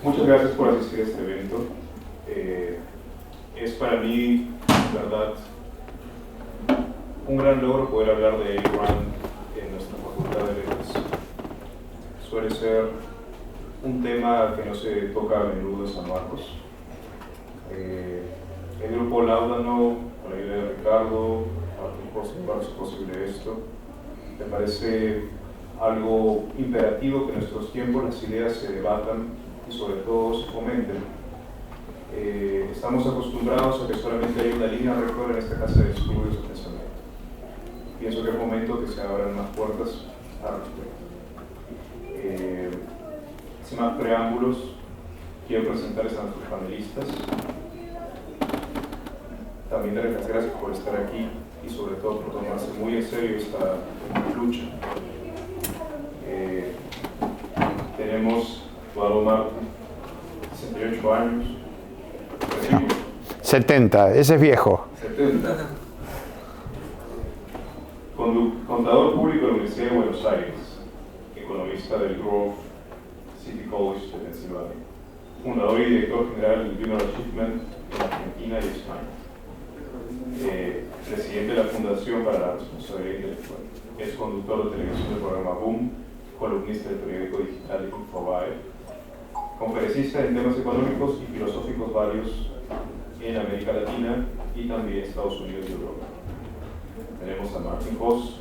Muchas gracias por asistir a este evento. Es para mí, en verdad, un gran logro poder hablar de Ayn Rand en nuestra Facultad de Letras. Suele ser un tema que no se toca a menudo en San Marcos. El grupo Laudano, con la ayuda de Ricardo, por es posible esto. Me parece algo imperativo que en nuestros tiempos las ideas se debatan y sobre todo se fomenten. Estamos acostumbrados a que solamente hay una línea rectora en esta casa de estudios de pensamiento. Pienso que es momento que se abran más puertas al respecto. Sin más preámbulos, quiero presentarles a nuestros panelistas. También darles las gracias por estar aquí y sobre todo por tomarse muy en serio esta lucha. Tenemos Eduardo Martí, 68 años. 70, ese es viejo. 70. Contador público de la Universidad de Buenos Aires, economista del Grove City College de Pensilvania, fundador y director general del Junior Achievement en Argentina y España, presidente de la Fundación para la Responsabilidad Intelectual, es conductor de televisión del programa Boom, columnista del periódico digital Infobae, conferencista en temas económicos y filosóficos varios en América Latina y también Estados Unidos y Europa. Tenemos a Martin Voss,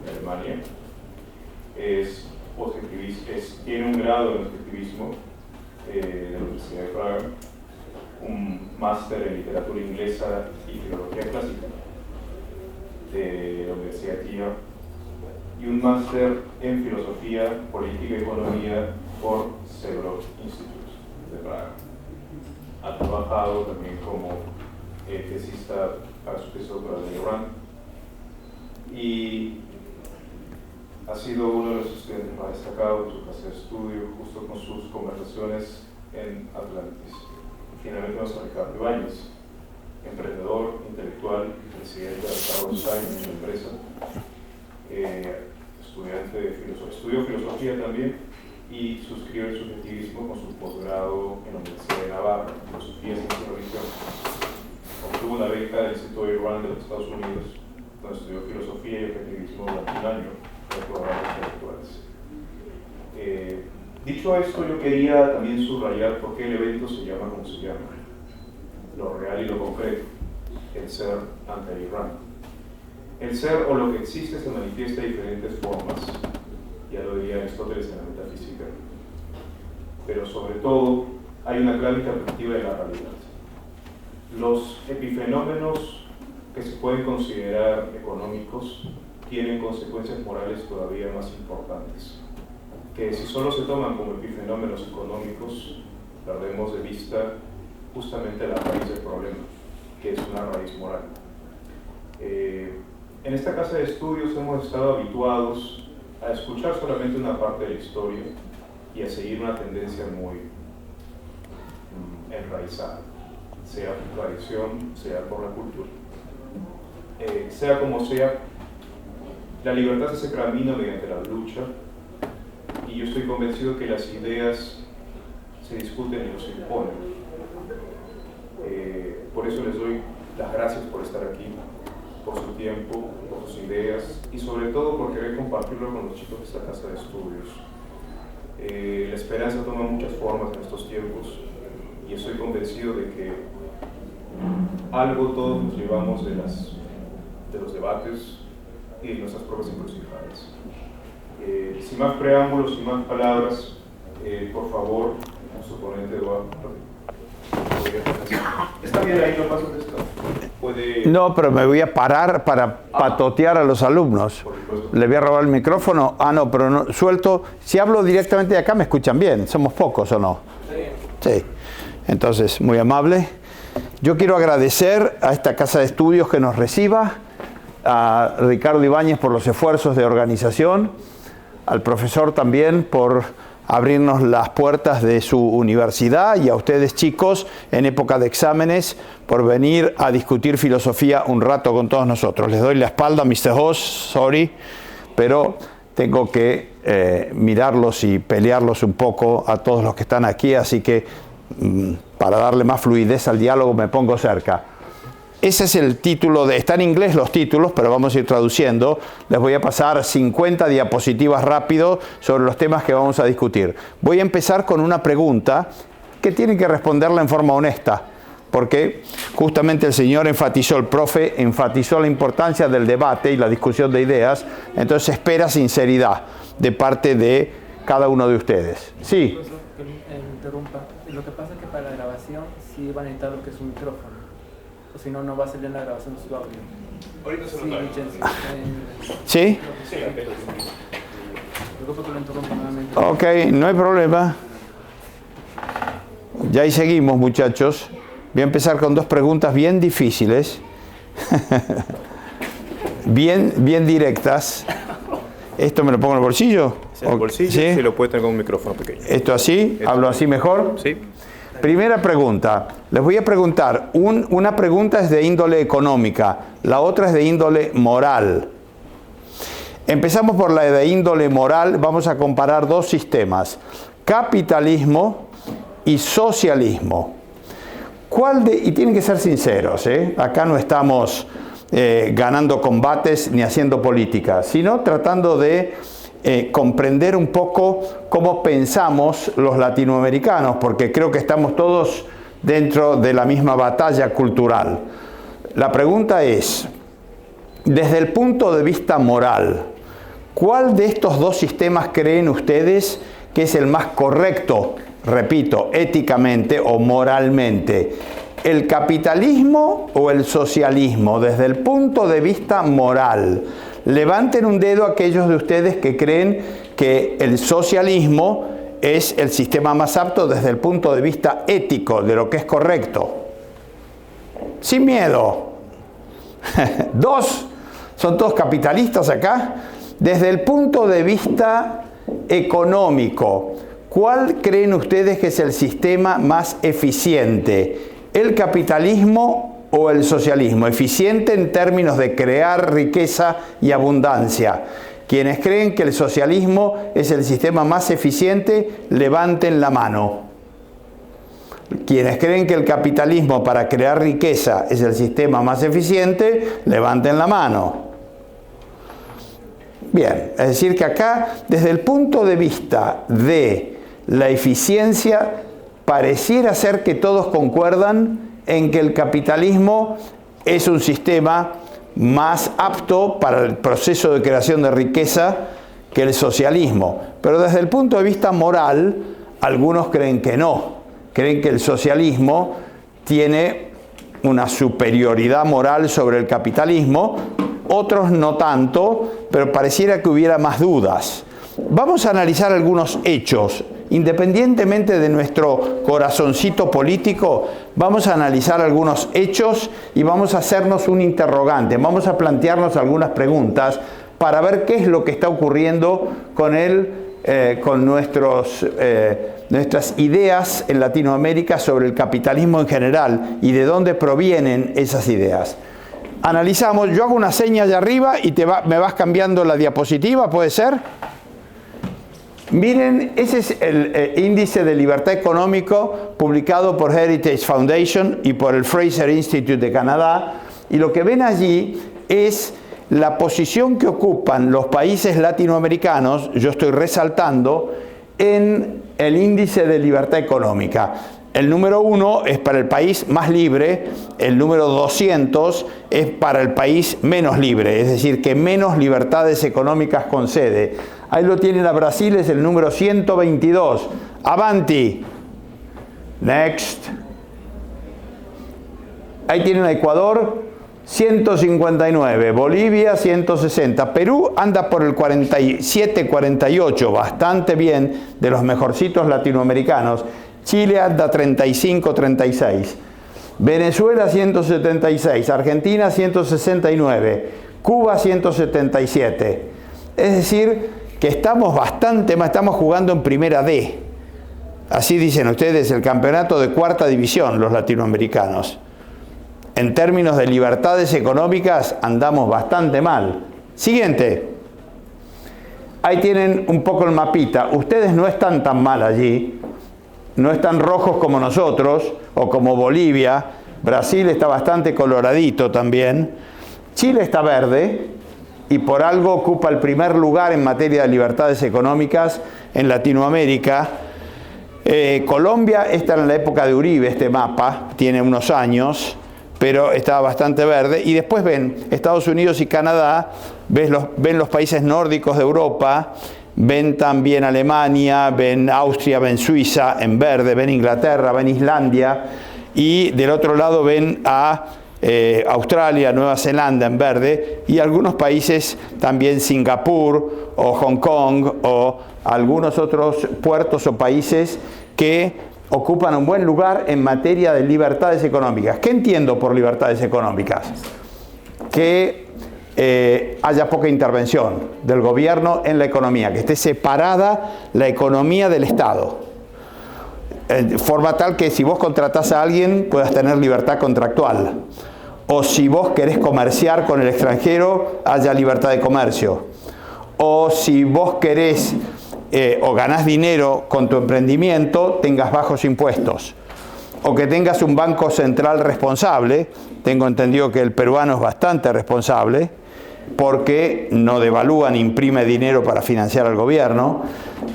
de Alemania. Tiene un grado en objetivismo de la Universidad de Praga, un máster en literatura inglesa y filología clásica de la Universidad de Kiev y un máster en filosofía, política y economía por Sebrov Institute de Praga. Ha trabajado también como tesista para su tesis doctoral de Rand y ha sido uno de los estudiantes más destacados en su clase de estudio, justo con sus conversaciones en Atlantis. Finalmente tenemos a Ricardo Ibáñez, emprendedor, intelectual y presidente de Carlos Sainz en su empresa, estudiante de filosofía, estudió filosofía también y suscribió el subjetivismo con su posgrado en la Universidad de Navarra, filosofía y ciencia y religión. Obtuvo una beca del Instituto Ayn Rand de los Estados Unidos, donde estudió filosofía y objetivismo durante un año en programas intelectuales. Dicho esto, yo quería también subrayar por qué el evento se llama como se llama, lo real y lo concreto, el ser ante Ayn Rand. El ser o lo que existe se manifiesta de diferentes formas, ya lo diría Aristóteles en la metafísica, pero sobre todo hay una clara perspectiva de la realidad. Los epifenómenos que se pueden considerar económicos tienen consecuencias morales todavía más importantes, que si solo se toman como epifenómenos económicos, perdemos de vista justamente la raíz del problema, que es una raíz moral. En esta casa de estudios hemos estado habituados a escuchar solamente una parte de la historia y a seguir una tendencia muy enraizada, sea por tradición, sea por la cultura. Sea como sea, la libertad se camina mediante la lucha y yo estoy convencido que las ideas se discuten y no se imponen. Por eso les doy las gracias por estar aquí, por su tiempo, por sus ideas y sobre todo por querer compartirlo con los chicos de esta casa de estudios. La esperanza toma muchas formas en estos tiempos y estoy convencido de que algo todos nos llevamos de los debates y de nuestras propias encrucijadas. Sin más preámbulos, sin más palabras, por favor, nuestro ponente Eduardo. ¿Está bien ahí? ¿No pasa esto? ¿Puede... No, pero me voy a parar para patotear a los alumnos. ¿Le voy a robar el micrófono? Ah, no, pero no, suelto. Si hablo directamente de acá, ¿me escuchan bien? ¿Somos pocos o no? Sí. Entonces, muy amable. Yo quiero agradecer a esta casa de estudios que nos reciba, a Ricardo Ibáñez por los esfuerzos de organización, al profesor también por abrirnos las puertas de su universidad y a ustedes chicos en época de exámenes por venir a discutir filosofía un rato con todos nosotros. Les doy la espalda, Mr. Hoss, sorry, pero tengo que mirarlos y pelearlos un poco a todos los que están aquí, así que para darle más fluidez al diálogo me pongo cerca. Ese es el título, está en inglés los títulos, pero vamos a ir traduciendo. Les voy a pasar 50 diapositivas rápido sobre los temas que vamos a discutir. Voy a empezar con una pregunta que tienen que responderla en forma honesta, porque justamente el señor el profe enfatizó la importancia del debate y la discusión de ideas, entonces espera sinceridad de parte de cada uno de ustedes. Sí. Interrumpa. Lo que pasa es que para la grabación sí van a necesitar lo que es un micrófono. O si no, no va a salir en la grabación su audio. Ahorita se lo ¿Sí? Ok, no hay problema. Ya ahí seguimos, muchachos. Voy a empezar con dos preguntas bien difíciles. bien directas. ¿Esto me lo pongo en el bolsillo? En el bolsillo, ¿sí? Sí, lo puede tener con un micrófono pequeño. ¿Esto así? ¿Hablo así mejor? Sí. Primera pregunta. Les voy a preguntar. Una pregunta es de índole económica, la otra es de índole moral. Empezamos por la de índole moral. Vamos a comparar dos sistemas: capitalismo y socialismo. Y tienen que ser sinceros, acá no estamos ganando combates ni haciendo política, sino tratando de comprender un poco cómo pensamos los latinoamericanos, porque creo que estamos todos dentro de la misma batalla cultural. La pregunta es, desde el punto de vista moral, ¿cuál de estos dos sistemas creen ustedes que es el más correcto? Repito, éticamente o moralmente, ¿el capitalismo o el socialismo? Desde el punto de vista moral, levanten un dedo aquellos de ustedes que creen que el socialismo es el sistema más apto desde el punto de vista ético, de lo que es correcto. Sin miedo. Dos, son todos capitalistas acá. Desde el punto de vista económico, ¿cuál creen ustedes que es el sistema más eficiente? ¿El capitalismo o el socialismo? Eficiente en términos de crear riqueza y abundancia. Quienes creen que el socialismo es el sistema más eficiente, levanten la mano. Quienes creen que el capitalismo para crear riqueza es el sistema más eficiente, levanten la mano. Bien, es decir que acá, desde el punto de vista de la eficiencia, pareciera ser que todos concuerdan en que el capitalismo es un sistema más apto para el proceso de creación de riqueza que el socialismo. Pero desde el punto de vista moral, algunos creen que no. Creen que el socialismo tiene una superioridad moral sobre el capitalismo, otros no tanto, pero pareciera que hubiera más dudas. Vamos a analizar algunos hechos. Independientemente de nuestro corazoncito político, vamos a analizar algunos hechos y vamos a hacernos un interrogante. Vamos a plantearnos algunas preguntas para ver qué es lo que está ocurriendo con nuestras ideas en Latinoamérica sobre el capitalismo en general y de dónde provienen esas ideas. Analizamos, yo hago una seña allá arriba y me vas cambiando la diapositiva, ¿puede ser? Miren, ese es el índice de libertad económico publicado por Heritage Foundation y por el Fraser Institute de Canadá, y lo que ven allí es la posición que ocupan los países latinoamericanos, yo estoy resaltando, en el índice de libertad económica. El número 1 es para el país más libre, el número 200 es para el país menos libre, es decir, que menos libertades económicas concede. Ahí lo tienen a Brasil, es el número 122. Avanti. Next. Ahí tienen a Ecuador, 159. Bolivia, 160. Perú anda por el 47, 48, bastante bien, de los mejorcitos latinoamericanos. Chile anda 35, 36. Venezuela, 176. Argentina, 169. Cuba, 177. Es decir, que estamos estamos jugando en primera D. Así dicen ustedes, el campeonato de cuarta división, los latinoamericanos. En términos de libertades económicas andamos bastante mal. Siguiente. ahí tienen un poco el mapita. Ustedes no están tan mal allí, no están rojos como nosotros, o como Bolivia. Brasil está bastante coloradito también. Chile está verde, y por algo ocupa el primer lugar en materia de libertades económicas en Latinoamérica. Colombia está en la época de Uribe, este mapa, tiene unos años, pero está bastante verde. Y después ven Estados Unidos y Canadá, ven los países nórdicos de Europa, ven también Alemania, ven Austria, ven Suiza en verde, ven Inglaterra, ven Islandia, y del otro lado ven a Australia, Nueva Zelanda en verde, y algunos países también, Singapur o Hong Kong o algunos otros puertos o países que ocupan un buen lugar en materia de libertades económicas. ¿Qué entiendo por libertades económicas? Que haya poca intervención del gobierno en la economía, que esté separada la economía del Estado. De forma tal que si vos contratás a alguien puedas tener libertad contractual. O si vos querés comerciar con el extranjero, haya libertad de comercio. O si vos querés o ganás dinero con tu emprendimiento, tengas bajos impuestos. O que tengas un banco central responsable. Tengo entendido que el peruano es bastante responsable, porque no devalúa ni imprime dinero para financiar al gobierno.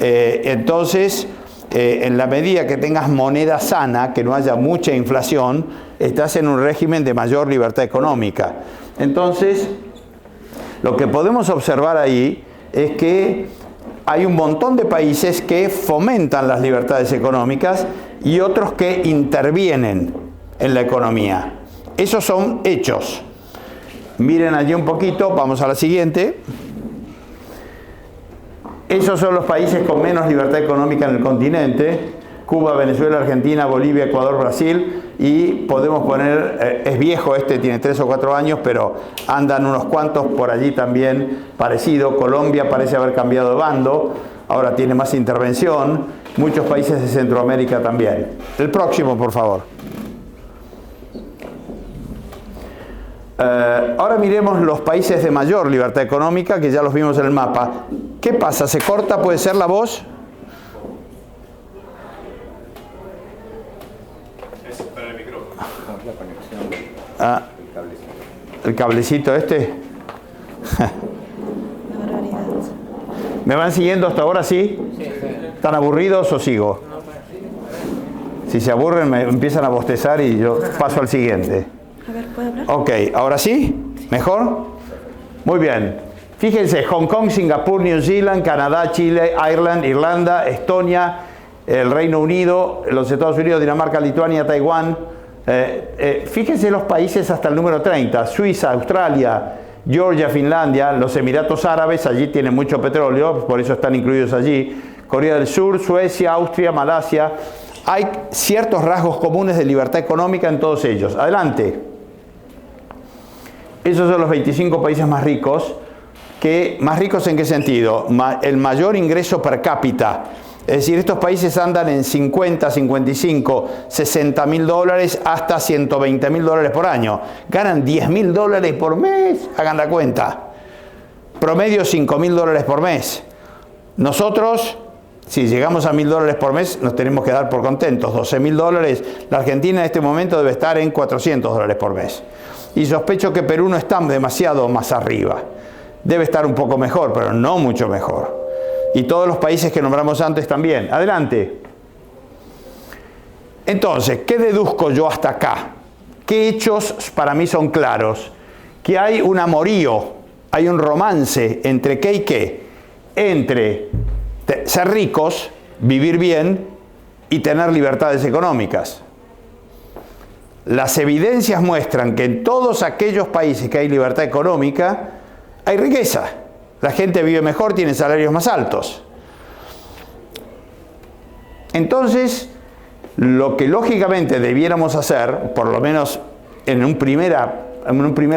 Entonces, en la medida que tengas moneda sana, que no haya mucha inflación, estás en un régimen de mayor libertad económica. Entonces, lo que podemos observar ahí es que hay un montón de países que fomentan las libertades económicas y otros que intervienen en la economía. Esos son hechos. Miren allí un poquito, vamos a la siguiente. Esos son los países con menos libertad económica en el continente: Cuba, Venezuela, Argentina, Bolivia, Ecuador, Brasil. Y podemos poner, es viejo este, tiene 3 o 4 años, pero andan unos cuantos por allí también parecido. Colombia parece haber cambiado de bando, ahora tiene más intervención. Muchos países de Centroamérica también. El próximo, por favor. Ahora miremos los países de mayor libertad económica, que ya los vimos en el mapa. ¿Qué pasa? ¿Se corta? ¿Puede ser la voz? Es para el micrófono. La conexión. Ah, el cablecito este. ¿Me van siguiendo hasta ahora, sí? ¿Están aburridos o sigo? Si se aburren me empiezan a bostezar y yo paso al siguiente. A ver, ¿puedo hablar? Ok, ¿ahora sí? ¿Mejor? Muy bien. Fíjense, Hong Kong, Singapur, New Zealand, Canadá, Chile, Ireland, Irlanda, Estonia, el Reino Unido, los Estados Unidos, Dinamarca, Lituania, Taiwán. Fíjense los países hasta el número 30. Suiza, Australia, Georgia, Finlandia, los Emiratos Árabes, allí tienen mucho petróleo, por eso están incluidos allí. Corea del Sur, Suecia, Austria, Malasia. Hay ciertos rasgos comunes de libertad económica en todos ellos. Adelante. Esos son los 25 países más ricos. ¿Más ricos en qué sentido? El mayor ingreso per cápita. Es decir, estos países andan en 50, 55, 60 mil dólares hasta 120 mil dólares por año. Ganan 10 mil dólares por mes, hagan la cuenta. Promedio 5 mil dólares por mes. Nosotros, si llegamos a 1.000 dólares por mes, nos tenemos que dar por contentos. 12 mil dólares. La Argentina en este momento debe estar en 400 dólares por mes. Y sospecho que Perú no está demasiado más arriba. Debe estar un poco mejor, pero no mucho mejor. Y todos los países que nombramos antes también. Adelante. Entonces, ¿qué deduzco yo hasta acá? ¿Qué hechos para mí son claros? Que hay un amorío, hay un romance entre qué y qué. Entre ser ricos, vivir bien y tener libertades económicas. Las evidencias muestran que en todos aquellos países que hay libertad económica, hay riqueza. La gente vive mejor, tiene salarios más altos. Entonces, lo que lógicamente debiéramos hacer, por lo menos en un primer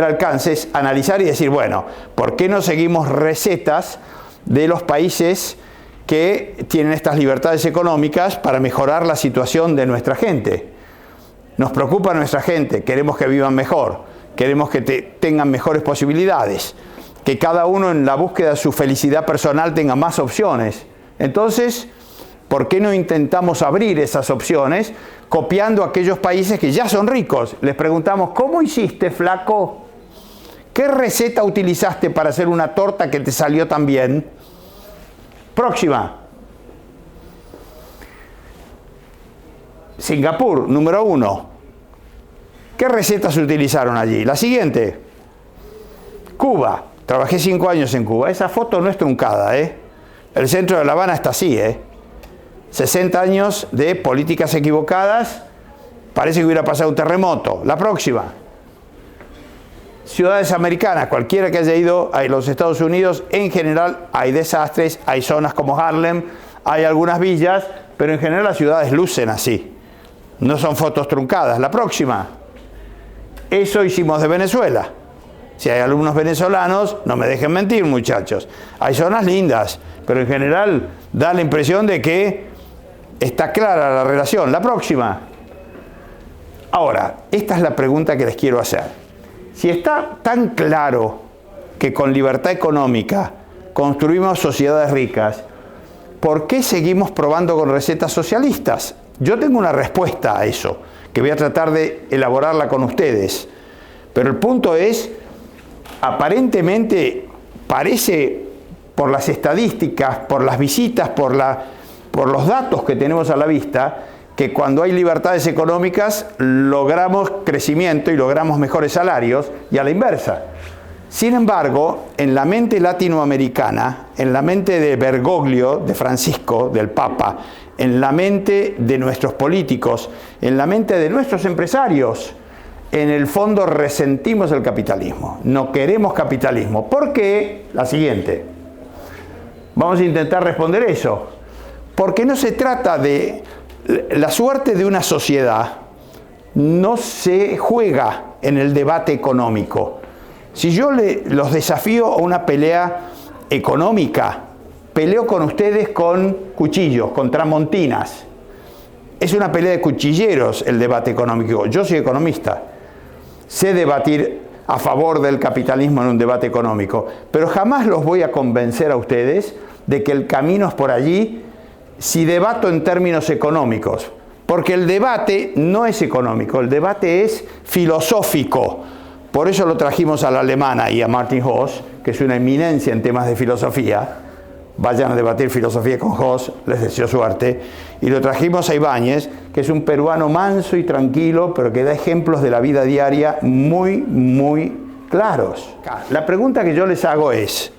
alcance, es analizar y decir, bueno, ¿por qué no seguimos recetas de los países que tienen estas libertades económicas para mejorar la situación de nuestra gente? Nos preocupa nuestra gente, queremos que vivan mejor, queremos que tengan mejores posibilidades. que cada uno en la búsqueda de su felicidad personal tenga más opciones. Entonces, ¿por qué no intentamos abrir esas opciones copiando a aquellos países que ya son ricos? Les preguntamos, ¿cómo hiciste, flaco? ¿Qué receta utilizaste para hacer una torta que te salió tan bien? Próxima. Singapur, número 1. ¿Qué recetas se utilizaron allí? La siguiente. Cuba. Trabajé 5 años en Cuba. Esa foto no es truncada, ¿eh? El centro de La Habana está así, ¿eh? 60 años de políticas equivocadas. Parece que hubiera pasado un terremoto. La próxima. Ciudades americanas. Cualquiera que haya ido a los Estados Unidos, en general hay desastres, hay zonas como Harlem, hay algunas villas, pero en general las ciudades lucen así. No son fotos truncadas. La próxima. Eso hicimos de Venezuela. Si hay alumnos venezolanos, no me dejen mentir, muchachos. Hay zonas lindas, pero en general da la impresión de que está clara la relación. La próxima. Ahora, esta es la pregunta que les quiero hacer. Si está tan claro que con libertad económica construimos sociedades ricas, ¿por qué seguimos probando con recetas socialistas? Yo tengo una respuesta a eso, que voy a tratar de elaborarla con ustedes. Pero el punto es, aparentemente parece, por las estadísticas, por las visitas, por los datos que tenemos a la vista, que cuando hay libertades económicas logramos crecimiento y logramos mejores salarios, y a la inversa. Sin embargo, en la mente latinoamericana, en la mente de Bergoglio, de Francisco, del Papa, en la mente de nuestros políticos, en la mente de nuestros empresarios, en el fondo resentimos el capitalismo. No queremos capitalismo. ¿Por qué? La siguiente. Vamos a intentar responder eso. Porque no se trata de... La suerte de una sociedad no se juega en el debate económico. Si yo los desafío a una pelea económica, peleo con ustedes con cuchillos, con tramontinas. Es una pelea de cuchilleros el debate económico. Yo soy economista. Sé debatir a favor del capitalismo en un debate económico, pero jamás los voy a convencer a ustedes de que el camino es por allí si debato en términos económicos. Porque el debate no es económico, el debate es filosófico. Por eso lo trajimos a la alemana y a Martin Hoss, que es una eminencia en temas de filosofía. Vayan a debatir filosofía con Hoss, les deseo suerte. Y lo trajimos a Ibáñez, que es un peruano manso y tranquilo, pero que da ejemplos de la vida diaria muy, muy claros. La pregunta que yo les hago es,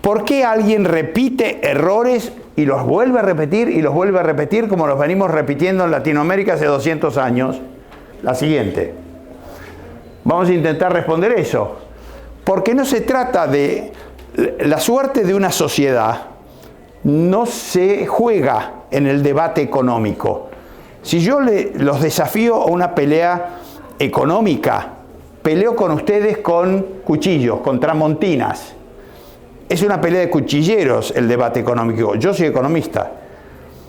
¿por qué alguien repite errores y los vuelve a repetir y los vuelve a repetir como los venimos repitiendo en Latinoamérica hace 200 años? La siguiente. Vamos a intentar responder eso. Porque no se trata de... La suerte de una sociedad no se juega en el debate económico. Si yo los desafío a una pelea económica, peleo con ustedes con cuchillos, con tramontinas. Es una pelea de cuchilleros el debate económico. Yo soy economista.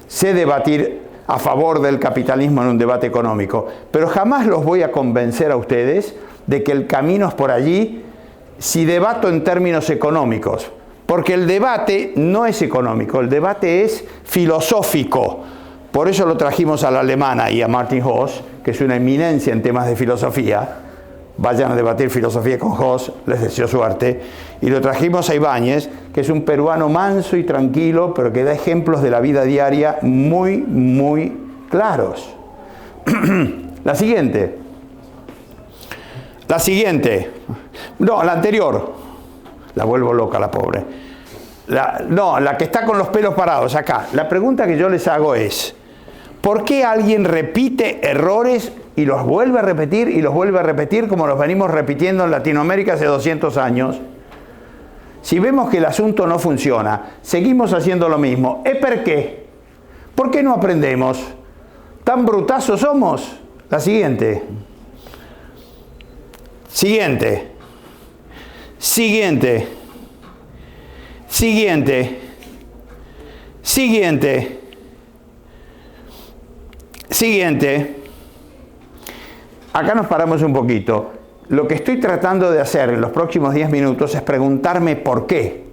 Sé debatir a favor del capitalismo en un debate económico, pero jamás los voy a convencer a ustedes de que el camino es por allí si debato en términos económicos. Porque el debate no es económico, el debate es filosófico. Por eso lo trajimos a la alemana y a Martin Hoss, que es una eminencia en temas de filosofía. Vayan a debatir filosofía con Hoss, les deseo suerte. Y lo trajimos a Ibáñez, que es un peruano manso y tranquilo, pero que da ejemplos de la vida diaria muy, muy claros. La siguiente. La siguiente. No, la anterior. La vuelvo loca, la pobre. La que está con los pelos parados, acá. La pregunta que yo les hago es, ¿por qué alguien repite errores y los vuelve a repetir y los vuelve a repetir como los venimos repitiendo en Latinoamérica hace 200 años? Si vemos que el asunto no funciona, seguimos haciendo lo mismo. ¿Es por qué? ¿Por qué no aprendemos? ¿Tan brutazos somos? La siguiente. Siguiente. Siguiente. Siguiente. Siguiente. Siguiente. Acá nos paramos un poquito. lo que estoy tratando de hacer en los próximos 10 minutos es preguntarme por qué.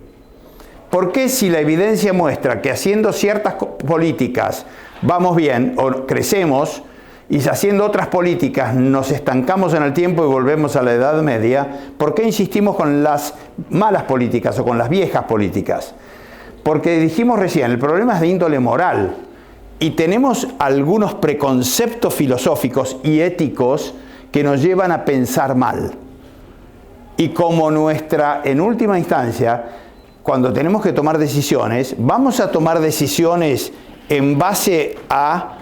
¿Por qué si la evidencia muestra que haciendo ciertas políticas vamos bien o crecemos y haciendo otras políticas nos estancamos en el tiempo y volvemos a la Edad Media? ¿Por qué insistimos con las malas políticas o con las viejas políticas? Porque dijimos recién, el problema es de índole moral y tenemos algunos preconceptos filosóficos y éticos que nos llevan a pensar mal. Y como en última instancia, cuando tenemos que tomar decisiones, ¿vamos a tomar decisiones en base a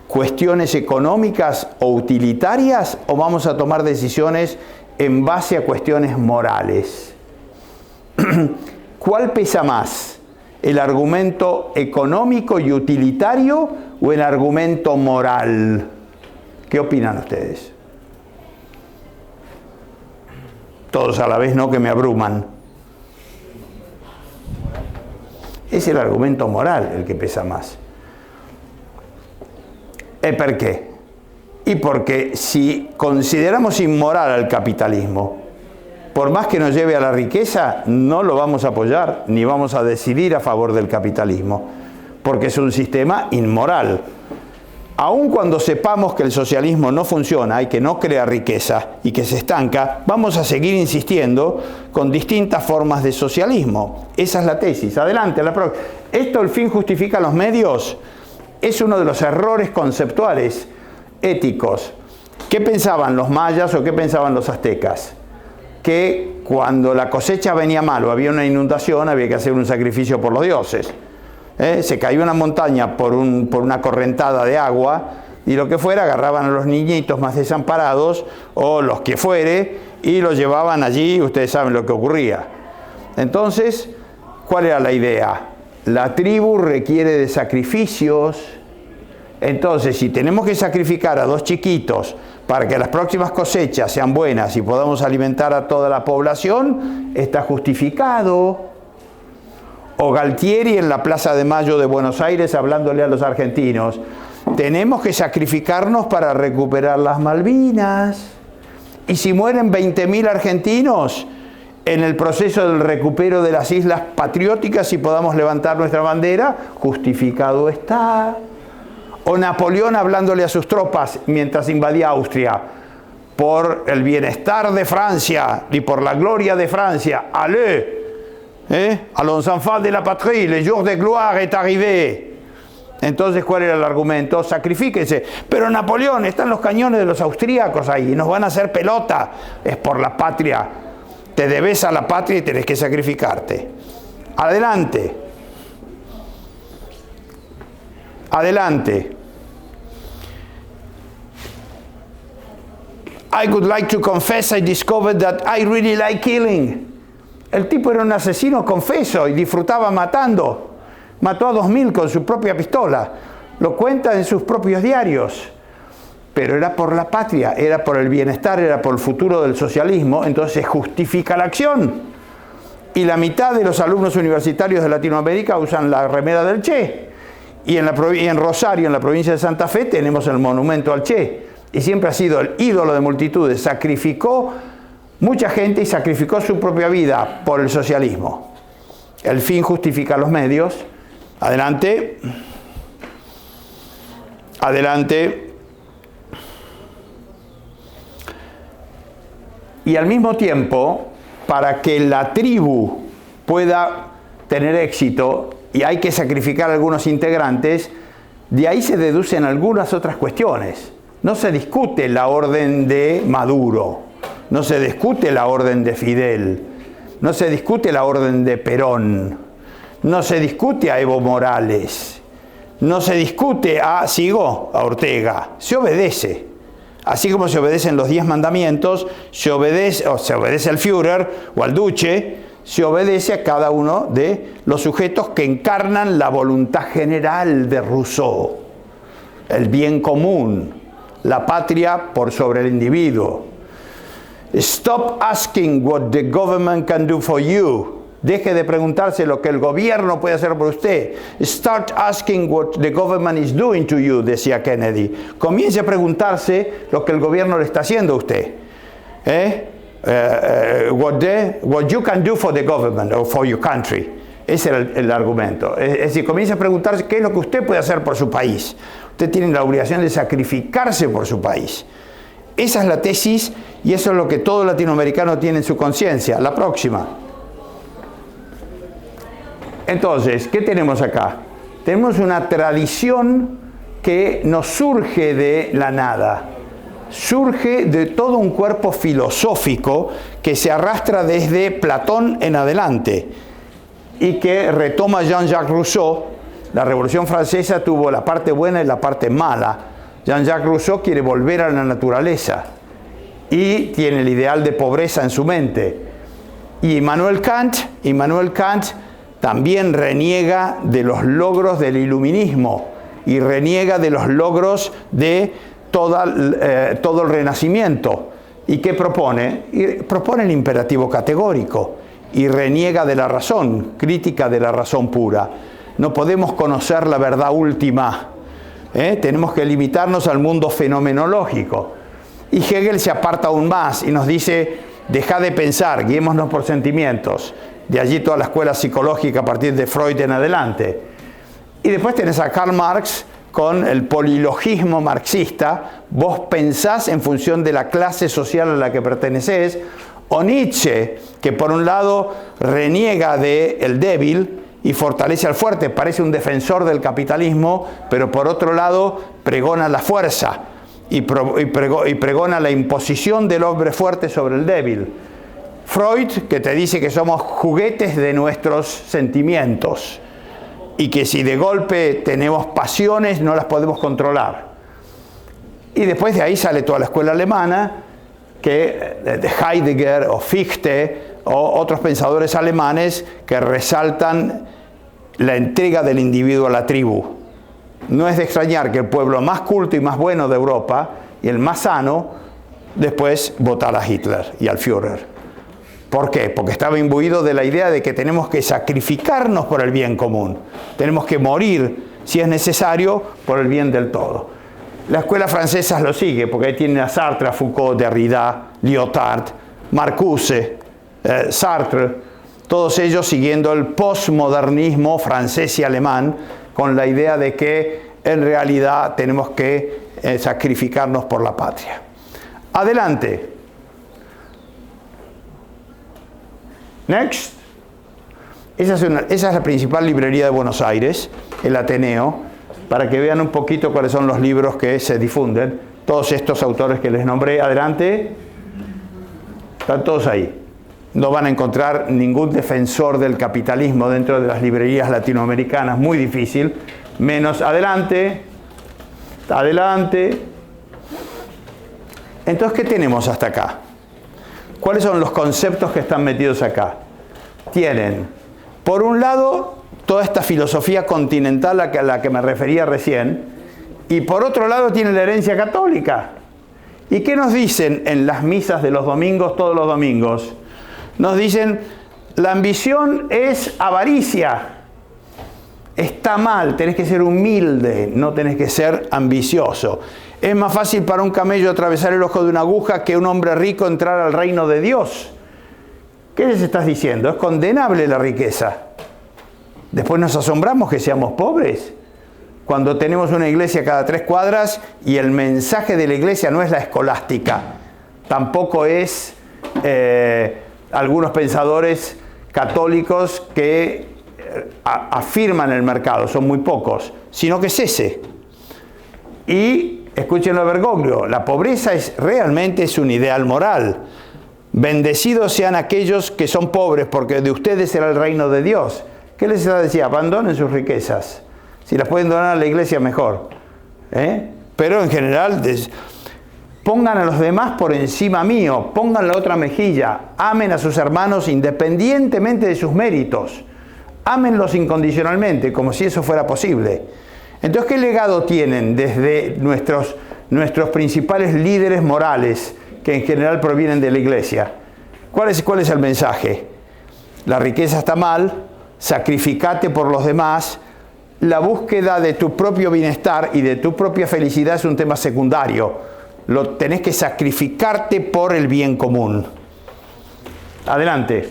cuestiones económicas o utilitarias o vamos a tomar decisiones en base a cuestiones morales? ¿Cuál pesa más? ¿El argumento económico y utilitario o el argumento moral? ¿Qué opinan ustedes? Todos a la vez, no, que me abruman. Es el argumento moral el que pesa más. ¿Por qué? Y porque si consideramos inmoral al capitalismo, por más que nos lleve a la riqueza, no lo vamos a apoyar ni vamos a decidir a favor del capitalismo, porque es un sistema inmoral. Aun cuando sepamos que el socialismo no funciona y que no crea riqueza y que se estanca, vamos a seguir insistiendo con distintas formas de socialismo. Esa es la tesis. Adelante, la próxima. ¿Esto el fin justifica los medios? Es uno de los errores conceptuales éticos. ¿Qué pensaban los mayas o qué pensaban los aztecas? Que cuando la cosecha venía mal o había una inundación, había que hacer un sacrificio por los dioses. Se cayó una montaña por una correntada de agua y lo que fuera, agarraban a los niñitos más desamparados o los que fuere y los llevaban allí, ustedes saben lo que ocurría. Entonces, ¿cuál era la idea? La tribu requiere de sacrificios. Entonces, si tenemos que sacrificar a 2 chiquitos para que las próximas cosechas sean buenas y podamos alimentar a toda la población, está justificado. O Galtieri en la Plaza de Mayo de Buenos Aires hablándole a los argentinos, tenemos que sacrificarnos para recuperar las Malvinas. Y si mueren 20.000 argentinos en el proceso del recupero de las islas patrióticas y podamos levantar nuestra bandera, justificado está. O Napoleón hablándole a sus tropas mientras invadía Austria, por el bienestar de Francia y por la gloria de Francia, allez, a los enfants de la patrie, le jour de gloire est arrivé. Entonces, ¿cuál era el argumento? Sacrifíquense. Pero Napoleón, están los cañones de los austríacos ahí, nos van a hacer pelota. Es por la patria. Te debes a la patria y tenés que sacrificarte. Adelante. Adelante. I would like to confess I discovered that I really like killing. El tipo era un asesino confeso y disfrutaba matando. Mató a 2.000 con su propia pistola. Lo cuenta en sus propios diarios. Pero era por la patria, era por el bienestar, era por el futuro del socialismo. Entonces justifica la acción. Y la mitad de los alumnos universitarios de Latinoamérica usan la remera del Che. Y en Rosario, en la provincia de Santa Fe, tenemos el monumento al Che. Y siempre ha sido el ídolo de multitudes. Sacrificó mucha gente y sacrificó su propia vida por el socialismo. El fin justifica los medios. Adelante. Adelante. Y al mismo tiempo, para que la tribu pueda tener éxito, y hay que sacrificar a algunos integrantes, de ahí se deducen algunas otras cuestiones. No se discute la orden de Maduro. No se discute la orden de Fidel, no se discute la orden de Perón, no se discute a Evo Morales, no se discute a Ortega, se obedece. Así como se obedecen los 10 mandamientos, se obedece al Führer o al Duce, se obedece a cada uno de los sujetos que encarnan la voluntad general de Rousseau, el bien común, la patria por sobre el individuo. Stop asking what the government can do for you. Deje de preguntarse lo que el gobierno puede hacer por usted. Start asking what the government is doing to you, decía Kennedy. Comience a preguntarse lo que el gobierno le está haciendo a usted. What you can do for the government or for your country. Ese era el argumento. Es decir, comienza a preguntarse qué es lo que usted puede hacer por su país. Usted tiene la obligación de sacrificarse por su país. Esa es la tesis y eso es lo que todo latinoamericano tiene en su conciencia. La próxima. Entonces, ¿qué tenemos acá? Tenemos una tradición que nos surge de la nada. Surge de todo un cuerpo filosófico que se arrastra desde Platón en adelante y que retoma Jean-Jacques Rousseau. La Revolución Francesa tuvo la parte buena y la parte mala. Jean-Jacques Rousseau quiere volver a la naturaleza y tiene el ideal de pobreza en su mente. Y Immanuel Kant también reniega de los logros del iluminismo y reniega de los logros de todo el Renacimiento. ¿Y qué propone? Propone el imperativo categórico y reniega de la razón, crítica de la razón pura. No podemos conocer la verdad última. Tenemos que limitarnos al mundo fenomenológico. Y Hegel se aparta aún más y nos dice, deja de pensar, guiémonos por sentimientos. De allí toda la escuela psicológica a partir de Freud en adelante. Y después tenés a Karl Marx con el polilogismo marxista. Vos pensás en función de la clase social a la que pertenecés. O Nietzsche, que por un lado reniega del débil y fortalece al fuerte, parece un defensor del capitalismo, pero por otro lado pregona la fuerza y pregona la imposición del hombre fuerte sobre el débil. Freud, que te dice que somos juguetes de nuestros sentimientos y que si de golpe tenemos pasiones no las podemos controlar. Y después de ahí sale toda la escuela alemana, que de Heidegger o Fichte o otros pensadores alemanes que resaltan la entrega del individuo a la tribu. No es de extrañar que el pueblo más culto y más bueno de Europa y el más sano después votara a Hitler y al Führer. ¿Por qué? Porque estaba imbuido de la idea de que tenemos que sacrificarnos por el bien común. Tenemos que morir, si es necesario, por el bien del todo. La escuela francesa lo sigue, porque ahí tienen a Sartre, a Foucault, Derrida, Lyotard, Marcuse, Sartre, todos ellos siguiendo el postmodernismo francés y alemán, con la idea de que en realidad tenemos que sacrificarnos por la patria. Adelante. Next. Esa es la principal librería de Buenos Aires, el Ateneo, para que vean un poquito cuáles son los libros que se difunden. Todos estos autores que les nombré, adelante, están todos ahí. No van a encontrar ningún defensor del capitalismo dentro de las librerías latinoamericanas, muy difícil, menos adelante, adelante. Entonces, ¿qué tenemos hasta acá? ¿Cuáles son los conceptos que están metidos acá? Tienen, por un lado, toda esta filosofía continental a la que me refería recién, y por otro lado tiene la herencia católica. ¿Y qué nos dicen en las misas de los domingos, todos los domingos? Nos dicen, la ambición es avaricia. Está mal, tenés que ser humilde, no tenés que ser ambicioso. Es más fácil para un camello atravesar el ojo de una aguja que un hombre rico entrar al reino de Dios. ¿Qué les estás diciendo? Es condenable la riqueza. Después nos asombramos que seamos pobres. Cuando tenemos una iglesia cada 3 cuadras y el mensaje de la iglesia no es la escolástica, tampoco es algunos pensadores católicos que afirman el mercado, son muy pocos, sino que es ese. Y escúchenlo a Bergoglio, la pobreza realmente es un ideal moral. Bendecidos sean aquellos que son pobres, porque de ustedes será el reino de Dios. ¿Qué les decía? Abandonen sus riquezas. Si las pueden donar a la iglesia, mejor. Pero en general, pongan a los demás por encima mío, pongan la otra mejilla, amen a sus hermanos independientemente de sus méritos. Ámenlos incondicionalmente, como si eso fuera posible. Entonces, ¿qué legado tienen desde nuestros principales líderes morales, que en general provienen de la iglesia? ¿Cuál es el mensaje? La riqueza está mal, sacrificate por los demás, la búsqueda de tu propio bienestar y de tu propia felicidad es un tema secundario. tenés que sacrificarte por el bien común. Adelante.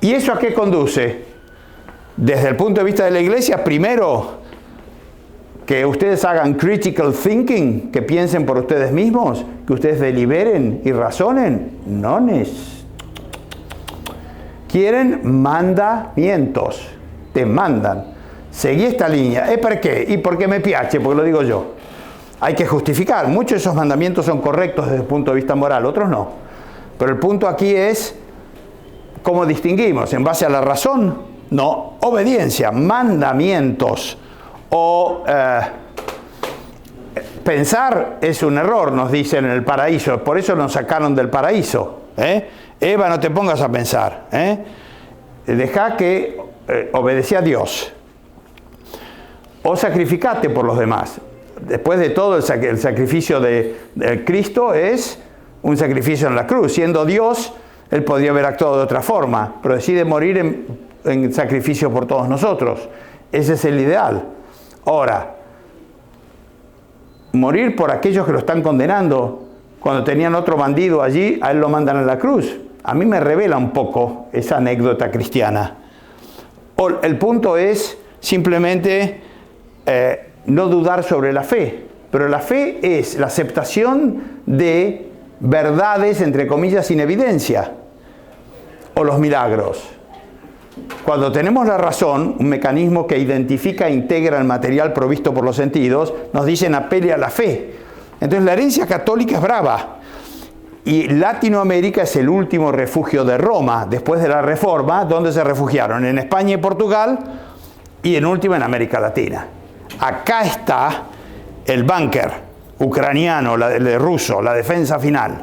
¿Y eso a qué conduce? Desde el punto de vista de la iglesia, primero, que ustedes hagan critical thinking, que piensen por ustedes mismos, que ustedes deliberen y razonen. Quieren mandamientos, te mandan. Seguí esta línea. ¿Es por qué? Y porque me piace, porque lo digo yo. Hay que justificar. Muchos de esos mandamientos son correctos desde el punto de vista moral, otros no. Pero el punto aquí es, ¿cómo distinguimos? ¿En base a la razón? No. Obediencia, mandamientos. O pensar es un error, nos dicen en el paraíso. Por eso nos sacaron del paraíso. Eva, no te pongas a pensar. Deja que obedece a Dios. O sacrificate por los demás. Después de todo, el sacrificio de Cristo es un sacrificio en la cruz. Siendo Dios, Él podría haber actuado de otra forma, pero decide morir en sacrificio por todos nosotros. Ese es el ideal. Ahora, morir por aquellos que lo están condenando, cuando tenían otro bandido allí, a Él lo mandan a la cruz. A mí me revela un poco esa anécdota cristiana. El punto es simplemente no dudar sobre la fe, pero la fe es la aceptación de verdades, entre comillas, sin evidencia, o los milagros. Cuando tenemos la razón, un mecanismo que identifica e integra el material provisto por los sentidos, nos dicen apele a la fe. Entonces la herencia católica es brava. Y Latinoamérica es el último refugio de Roma, después de la Reforma. ¿Dónde se refugiaron? En España y Portugal, y en última en América Latina. Acá está el búnker ucraniano, el ruso, la defensa final.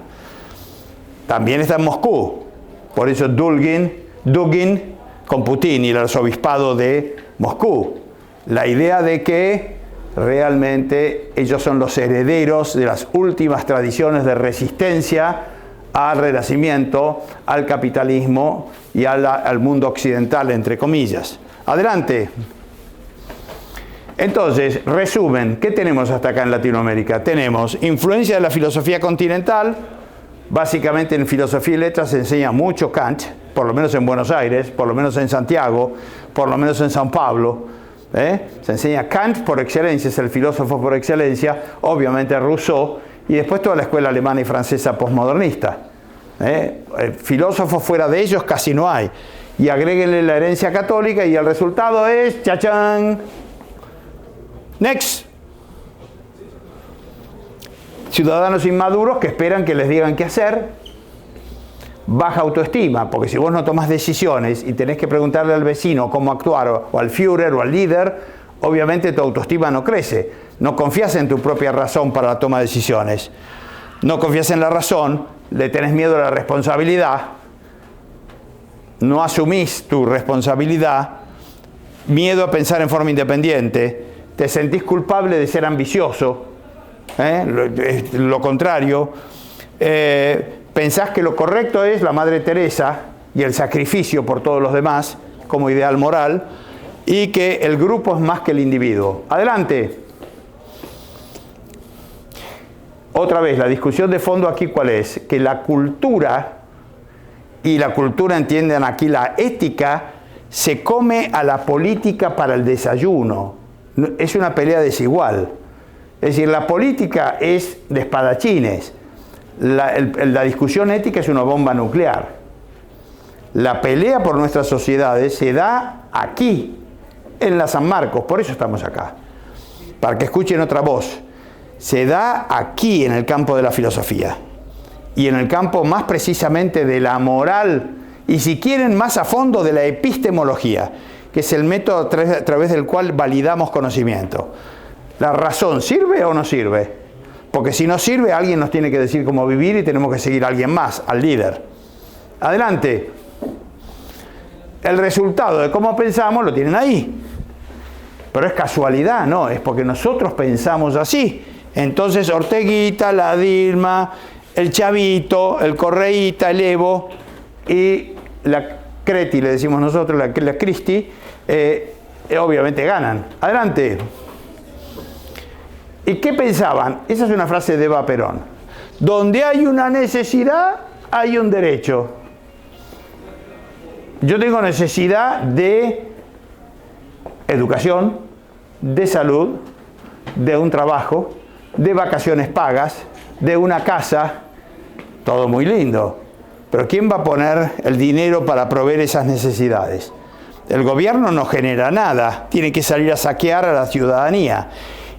También está en Moscú. Por eso Dugin con Putin y el arzobispado de Moscú. La idea de que realmente ellos son los herederos de las últimas tradiciones de resistencia al renacimiento, al capitalismo y al mundo occidental, entre comillas. Adelante. Entonces, resumen, ¿qué tenemos hasta acá en Latinoamérica? Tenemos influencia de la filosofía continental. Básicamente en filosofía y letras se enseña mucho Kant, por lo menos en Buenos Aires, por lo menos en Santiago, por lo menos en São Paulo. Se enseña Kant por excelencia, es el filósofo por excelencia, obviamente Rousseau, y después toda la escuela alemana y francesa postmodernista. Filósofos fuera de ellos casi no hay. Y agréguenle la herencia católica y el resultado es, ¡chachán! Next. Ciudadanos inmaduros que esperan que les digan qué hacer. Baja autoestima, porque si vos no tomás decisiones y tenés que preguntarle al vecino cómo actuar, o al Führer o al líder, obviamente tu autoestima no crece. No confías en tu propia razón para la toma de decisiones. No confías en la razón, le tenés miedo a la responsabilidad, no asumís tu responsabilidad, miedo a pensar en forma independiente, te sentís culpable de ser ambicioso, lo contrario, pensás que lo correcto es la Madre Teresa y el sacrificio por todos los demás como ideal moral, y que el grupo es más que el individuo. Adelante. Otra vez, la discusión de fondo aquí, ¿cuál es? Que la cultura, y la cultura entienden aquí la ética, se come a la política para el desayuno. Es una pelea desigual. Es decir, la política es de espadachines. La discusión ética es una bomba nuclear. La pelea por nuestras sociedades se da aquí, en la San Marcos. Por eso estamos acá. Para que escuchen otra voz. Se da aquí, en el campo de la filosofía. Y en el campo más precisamente de la moral. Y si quieren, más a fondo de la epistemología, que es el método a través del cual validamos conocimiento. ¿La razón sirve o no sirve? Porque si no sirve, alguien nos tiene que decir cómo vivir y tenemos que seguir a alguien más, al líder. Adelante. El resultado de cómo pensamos lo tienen ahí. Pero es casualidad, no, es porque nosotros pensamos así. Entonces Orteguita, la Dilma, el Chavito, el Correíta, el Evo y la Creti, le decimos nosotros, la Cristi, obviamente ganan. Adelante. ¿Y qué pensaban? Esa es una frase de Eva Perón. Donde hay una necesidad, hay un derecho. Yo tengo necesidad de educación, de salud, de un trabajo, de vacaciones pagas, de una casa, todo muy lindo. Pero ¿quién va a poner el dinero para proveer esas necesidades? El gobierno no genera nada, tiene que salir a saquear a la ciudadanía.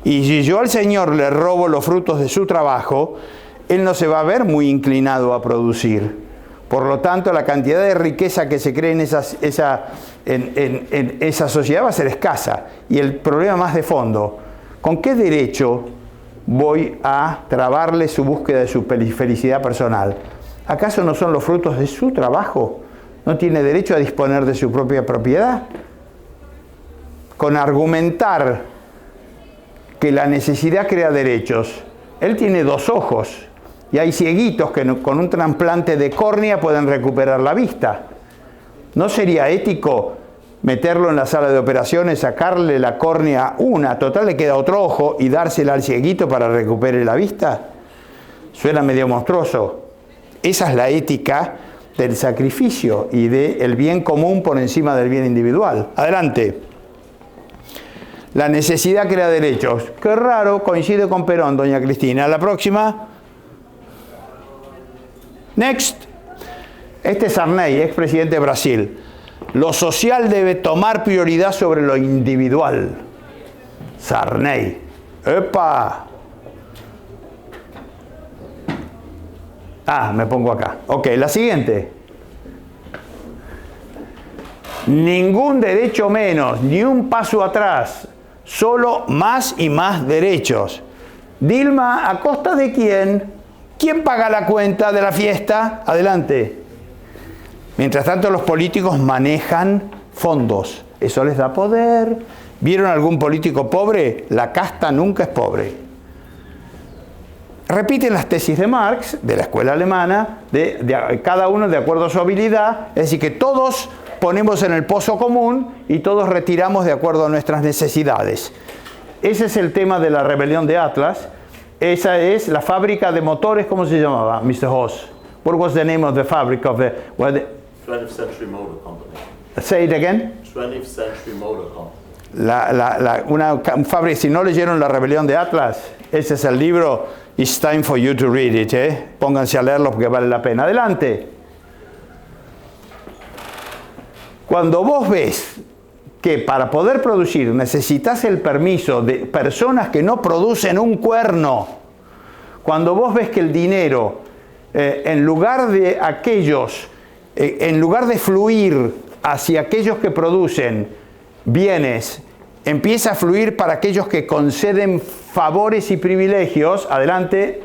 Y si yo al Señor le robo los frutos de su trabajo, Él no se va a ver muy inclinado a producir. Por lo tanto, la cantidad de riqueza que se cree en esa sociedad va a ser escasa. Y el problema más de fondo, ¿con qué derecho voy a trabarle su búsqueda de su felicidad personal? ¿Acaso no son los frutos de su trabajo? ¿No tiene derecho a disponer de su propia propiedad? Con argumentar que la necesidad crea derechos. Él tiene 2 ojos y hay cieguitos que con un trasplante de córnea pueden recuperar la vista. ¿No sería ético meterlo en la sala de operaciones, sacarle la córnea total le queda otro ojo y dársela al cieguito para que recupere la vista? Suena medio monstruoso. Esa es la ética del sacrificio y del bien común por encima del bien individual. Adelante. La necesidad crea derechos. Qué raro, coincide con Perón, doña Cristina. La próxima. Next. Este es Sarney, expresidente de Brasil. Lo social debe tomar prioridad sobre lo individual. Sarney. ¡Epa! Me pongo acá. Ok, la siguiente. Ningún derecho menos, ni un paso atrás. Solo más y más derechos. Dilma, ¿a costa de quién? ¿Quién paga la cuenta de la fiesta? Adelante. Mientras tanto, los políticos manejan fondos. Eso les da poder. ¿Vieron algún político pobre? La casta nunca es pobre. Repiten las tesis de Marx, de la escuela alemana, de cada uno de acuerdo a su habilidad. Es decir, que todos ponemos en el pozo común y todos retiramos de acuerdo a nuestras necesidades. Ese es el tema de la rebelión de Atlas. Esa es la fábrica de motores, ¿cómo se llamaba, Mr. Hoss? What was the name of the fabric of the... 20th Century Motor Company. Say it again. 20th Century Motor Company. Una fábrica, si no leyeron La rebelión de Atlas, ese es el libro, it's time for you to read it, Pónganse a leerlo porque vale la pena. Adelante. Cuando vos ves que para poder producir necesitas el permiso de personas que no producen un cuerno, cuando vos ves que el dinero, en lugar de fluir hacia aquellos que producen bienes, empieza a fluir para aquellos que conceden favores y privilegios, adelante.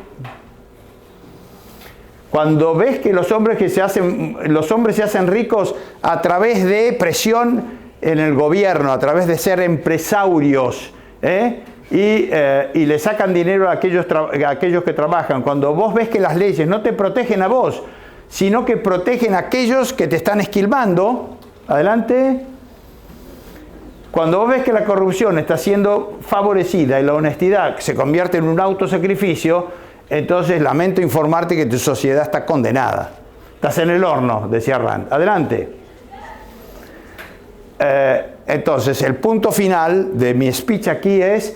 Cuando ves que los hombres se hacen ricos a través de presión en el gobierno, a través de ser empresarios, y le sacan dinero a aquellos que trabajan. Cuando vos ves que las leyes no te protegen a vos, sino que protegen a aquellos que te están esquilmando, adelante. Cuando vos ves que la corrupción está siendo favorecida y la honestidad se convierte en un autosacrificio, entonces lamento informarte que tu sociedad está condenada. Estás en el horno, decía Rand. Adelante. Entonces, el punto final de mi speech aquí es,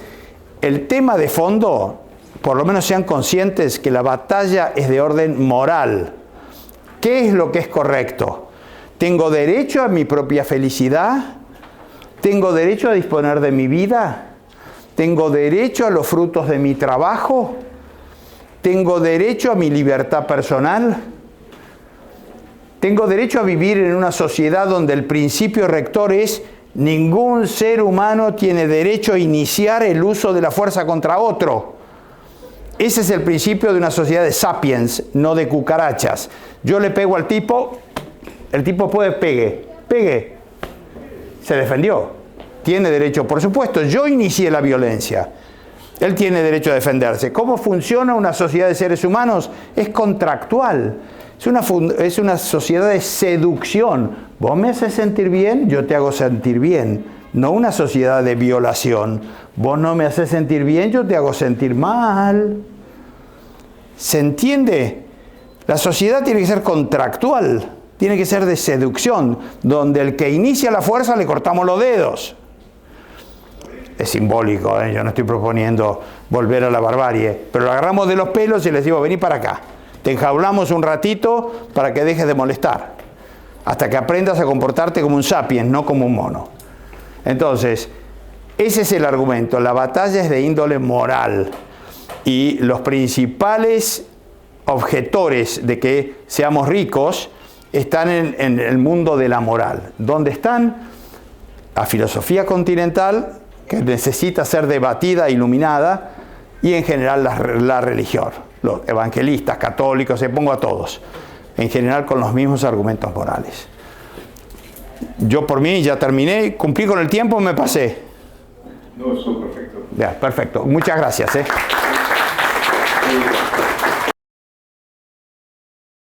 el tema de fondo, por lo menos sean conscientes que la batalla es de orden moral. ¿Qué es lo que es correcto? ¿Tengo derecho a mi propia felicidad? ¿Tengo derecho a disponer de mi vida? ¿Tengo derecho a los frutos de mi trabajo? ¿Tengo derecho a mi libertad personal? ¿Tengo derecho a vivir en una sociedad donde el principio rector es ningún ser humano tiene derecho a iniciar el uso de la fuerza contra otro? Ese es el principio de una sociedad de sapiens, no de cucarachas. Yo le pego al tipo, el tipo pegue. Se defendió. Tiene derecho, por supuesto. Yo inicié la violencia. Él tiene derecho a defenderse. ¿Cómo funciona una sociedad de seres humanos? Es contractual. Es una sociedad de seducción. Vos me haces sentir bien, yo te hago sentir bien. no una sociedad de violación. Vos no me haces sentir bien, yo te hago sentir mal. ¿Se entiende? La sociedad tiene que ser contractual, tiene que ser de seducción, donde el que inicia la fuerza le cortamos los dedos. Es simbólico, ¿eh? Yo no estoy proponiendo volver a la barbarie, pero lo agarramos de los pelos y les digo, vení para acá. Te enjaulamos un ratito para que dejes de molestar, hasta que aprendas a comportarte como un sapiens, no como un mono. Entonces, ese es el argumento. La batalla es de índole moral. Y los principales objetores de que seamos ricos están en el mundo de la moral. ¿Dónde están? La filosofía continental, que necesita ser debatida, iluminada, y en general la religión. Los evangelistas, católicos, pongo a todos. En general con los mismos argumentos morales. Yo por mí ya terminé, cumplí con el tiempo, me pasé. No, eso es perfecto. Ya, perfecto. Muchas gracias.